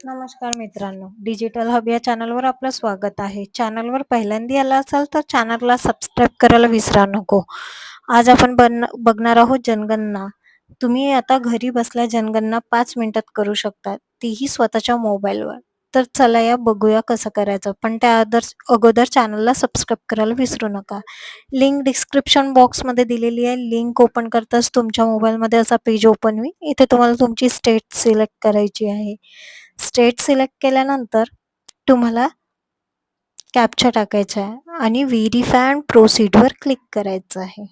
नमस्कार मित्रांनो, digital hub या चॅनलवर आपलं स्वागत आहे. चॅनलवर पहिल्यांदा आला असाल तर चॅनलला सबस्क्राईब करायला विसरा नको. आज आपण बघणार आहोत जनगणना. तुम्ही आता घरी बसल्या जनगणना 5 मिनिटात करू शकता, तीही स्वतःच्या मोबाईलवर. तर चला या बघूया कसं करायचं. पण त्या अगोदर चॅनलला सबस्क्राईब करायला विसरू नका. लिंक डिस्क्रिप्शन बॉक्समध्ये दिलेली आहे. लिंक ओपन करताच तुमच्या मोबाईलमध्ये असा पेज ओपन होईल. इथे तुम्हाला तुमची स्टेट सिलेक्ट करायची आहे. स्टेट सिलेक्ट केल्यानंतर तुम्हाला कॅप्चा टाकायचा आहे आणि व्हेरिफाय अँड प्रोसीडवर क्लिक करायचं आहे.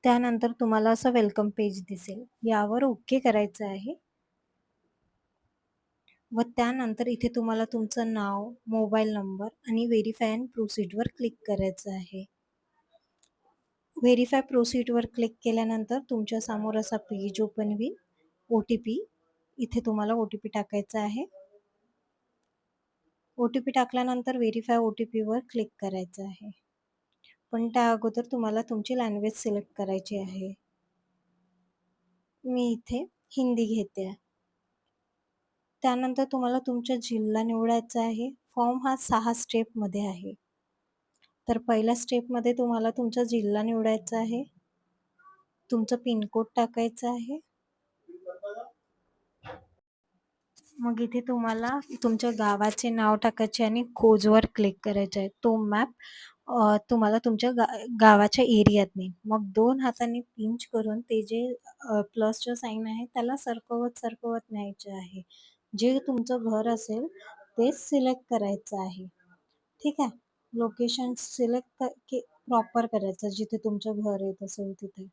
त्यानंतर तुम्हाला असं वेलकम पेज दिसेल. यावर ओके करायचं आहे व त्यानंतर इथे तुम्हाला तुमचं नाव, मोबाईल नंबर आणि व्हेरिफाय अँड प्रोसीडवर क्लिक करायचं आहे. व्हेरिफाय प्रोसीडवर क्लिक केल्यानंतर तुमच्या समोर असा पेज ओपन होईल. OTP इथे तुम्हाला OTP टाकायचा आहे. OTP टाकल्यानंतर व्हेरिफाय OTPवर क्लिक करायचं आहे. पण त्या अगोदर तुम्हाला तुमची लँग्वेज सिलेक्ट करायची आहे. मी इथे हिंदी घेते. त्यानंतर तुम्हाला तुमचा जिल्हा निवडायचा आहे. फॉर्म हा 6 स्टेपमध्ये आहे. तर पहिल्या स्टेपमध्ये तुम्हाला तुमचा जिल्हा निवडायचा आहे. तुमचं पिनकोड टाकायचं आहे. मग इथे तुम्हाला तुमच्या गावाचे नाव टाकायचे आणि खोजवर क्लिक करायचं आहे. तो मॅप तुम्हाला तुमच्या गावाच्या एरियात नाही. मग 2 हातांनी पिंच करून ते जे प्लसचं साइन आहे त्याला सरकवत न्यायचे आहे. जे तुमचं घर असेल ते सिलेक्ट करायचं आहे. ठीक आहे. लोकेशन सिलेक्ट प्रॉपर करायचं जिथे तुमचं घर येत असेल तिथे.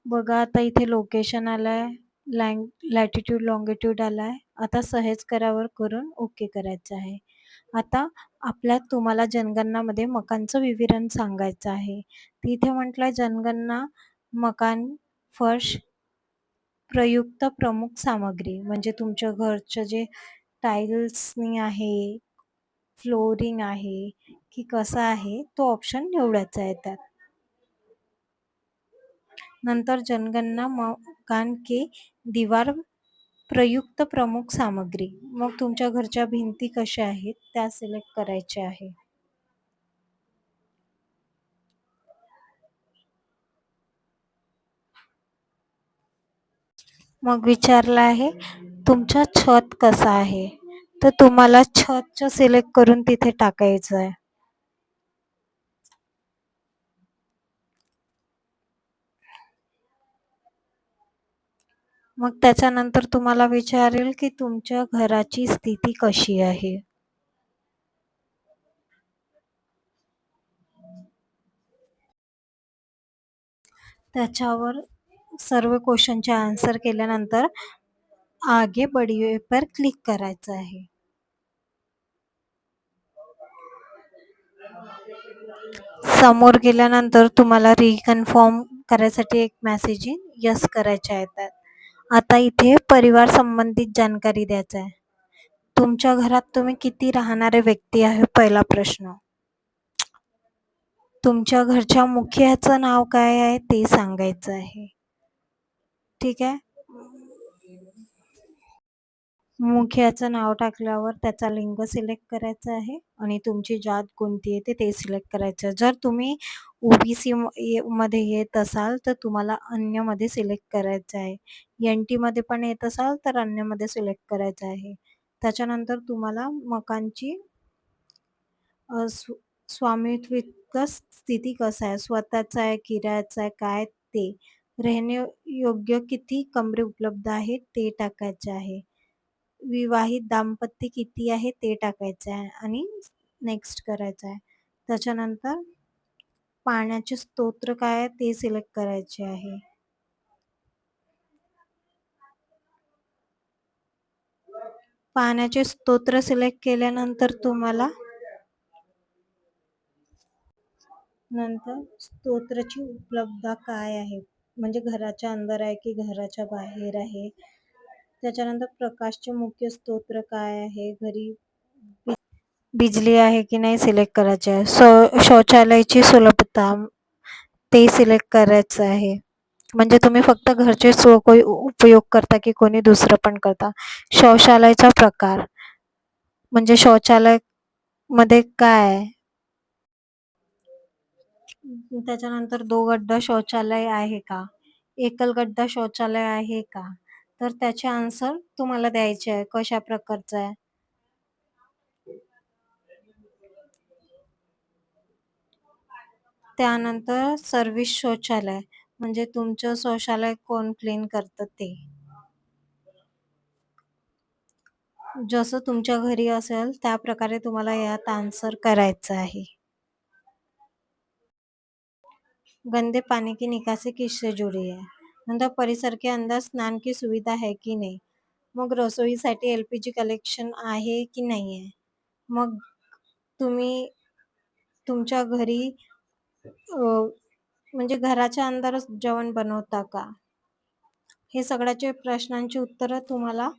बघा आता इथे लोकेशन आलाय, लॅटिट्यूड लॉंगिट्यूड आलाय. आता सहेज करावर करून ओके करायचं आहे. आता तुम्हाला जनगणनामध्ये मकानचं विवरण सांगायचं आहे. तिथे म्हटलंय जनगणना मकान फर्श प्रयुक्त प्रमुख सामग्री म्हणजे तुमच्या घरचं जे टाईल्सनी आहे, फ्लोरिंग आहे की कसं आहे तो ऑप्शन निवडायचा आहे त्यात. नंतर जनगणना मकान के दीवार प्रयुक्त प्रमुख सामग्री. मग तुमच्या घरच्या भिंती कशा आहेत त्या सिलेक्ट करायच्या आहे. मग विचारलं आहे तुमचा छत कसा आहे, तर तुम्हाला छतचं सिलेक्ट करून तिथे टाकायचं आहे. मग त्याच्यानंतर तुम्हाला विचारेल की तुमच्या घराची स्थिती कशी आहे. त्याच्यावर सर्व क्वेश्चनचे आन्सर केल्यानंतर आगे बढ़िये पर क्लिक करायचं आहे. समोर गेल्यानंतर तुम्हाला रिकन्फर्म करायसाठी एक मेसेज येईल, यस करायचे आहे त्यात. आता इथे परिवार संबंधित जानकारी द्यायचं आहे. तुमच्या घरात तुम्ही किती राहणारे व्यक्ती आहे पहिला प्रश्न. तुमच्या घरच्या मुखियाचं नाव काय आहे ते सांगायचं आहे. ठीक आहे. मुखियाचं नाव टाकल्यावर त्याचा लिंग सिलेक्ट करायचा आहे आणि तुमची जात कोणती येते ते सिलेक्ट करायचं. जर तुम्ही OBC मध्ये येत असाल तर तुम्हाला अन्यमध्ये सिलेक्ट करायचं आहे. NT मध्ये पण येत असाल तर अन्यमध्ये सिलेक्ट करायचं आहे. त्याच्यानंतर तुम्हाला मकानची स्वामित्व स्थिती कसं आहे, स्वतःचं आहे, किरायाचं आहे, काय ते. योग्य किती कमरे उपलब्ध आहेत ते टाकायचे आहे. विवाहित दाम्पत्य किती आहे ते टाकायचं आहे आणि नेक्स्ट करायचं आहे. त्याच्यानंतर पाण्याचे स्तोत्र काय आहे ते सिलेक्ट करायचे आहे. पाण्याचे स्तोत्र सिलेक्ट केल्यानंतर तुम्हाला नंतर स्तोत्राची उपलब्धता काय आहे म्हणजे घराच्या अंदर आहे की घराच्या बाहेर आहे. त्याच्यानंतर प्रकाशचे मुख्य स्तोत्र काय आहे, घरी बिजली आहे की नाही सिलेक्ट करायचे आहे. शौचालयाची सुलभता ते सिलेक्ट करायचं आहे. म्हणजे तुम्ही फक्त घरचेच उपयोग करता की कोणी दुसरं पण करता. शौचालयाचा प्रकार म्हणजे शौचालयमध्ये काय आहे? त्याच्यानंतर 2 गड्डा शौचालय आहे का? एकल गड्डा शौचालय आहे का? तर त्याचे आन्सर तुम्हाला द्यायचे आहे, कशा प्रकारचं आहे. त्यानंतर सर्व्हिस शौचालय म्हणजे तुमचं शौचालय कोण क्लीन करतं ते. जसं तुमच्या घरी असेल त्याप्रकारे तुम्हाला यात आन्सर करायचं आहे. गंदे पानी की निकासी किससे जुड़ी है? नंतर परिसर के अंदर स्नान की सुविधा है की नाही? मग रसोईसाठी एल-पी-जी कनेक्शन आहे की नाही आहे? मग तुम्ही तुमच्या घरी म्हणजे घराच्या अंदरच जेवण बनवता का? हे सगळ्याचे प्रश्नांची उत्तरं तुम्हाला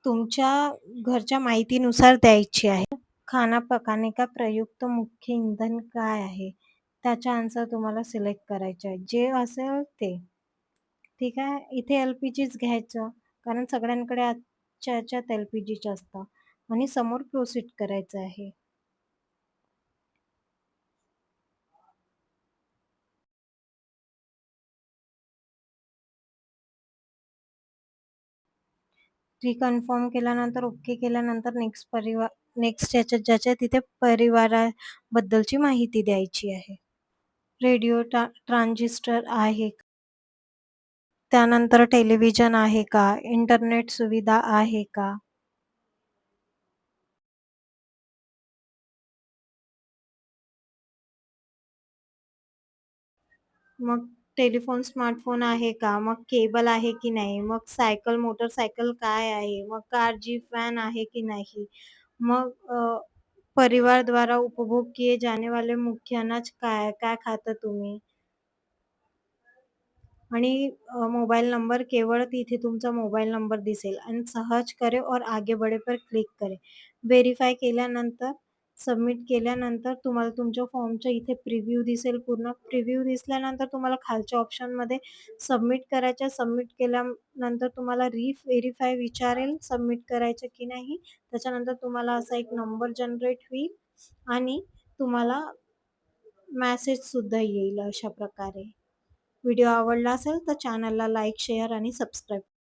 तुमच्या घरच्या माहितीनुसार द्यायची आहे. खाना पकाने का प्रयुक्त मुख्य इंधन काय आहे? त्याचा आन्सर तुम्हाला सिलेक्ट करायचा आहे. जे असेल ते. ठीक आहे. इथे एल-पी-जीच घ्यायचं कारण सगळ्यांकडे आजच्या ह्याच्यात एल-पी-जीच असतं आणि समोर प्रोसीड करायचं आहे. रिकन्फर्म केल्यानंतर, ओके केल्यानंतर नेक्स्ट याच्यात ज्याच्या तिथे परिवाराबद्दलची माहिती द्यायची आहे. रेडिओ ट्रान्झिस्टर आहे. त्यानंतर टेलिव्हिजन आहे का? इंटरनेट सुविधा आहे का? मग टेलिफोन, स्मार्टफोन आहे का? मग केबल आहे की नाही? मग सायकल, मोटरसायकल काय आहे? मग कार, जीप, व्हॅन आहे की नाही? मग परिवार द्वारा उपभोग किए जाने वाले मुख्य अनाज काय आहे? काय खाता तुम्ही? आणि मोबाईल नंबर केवळ तिथे तुमचा मोबाईल नंबर दिसेल आणि सहज करे और आगे बढ़े पर क्लिक करे. व्हेरिफाय केल्यानंतर, सबमिट केल्यानंतर तुम्हाला तुमच्या फॉर्मच्या इथे प्रिव्ह्यू दिसेल पूर्ण. प्रिव्ह्यू दिसल्यानंतर तुम्हाला खालच्या ऑप्शनमध्ये सबमिट करायचं. सबमिट केल्यानंतर तुम्हाला व्हेरिफाय विचारेल सबमिट करायचं की नाही. त्याच्यानंतर तुम्हाला असा एक नंबर जनरेट होईल आणि तुम्हाला मेसेजसुद्धा येईल अशा प्रकारे. व्हिडिओ आवडला असेल तर चॅनलला लाईक, शेअर आणि सबस्क्राईब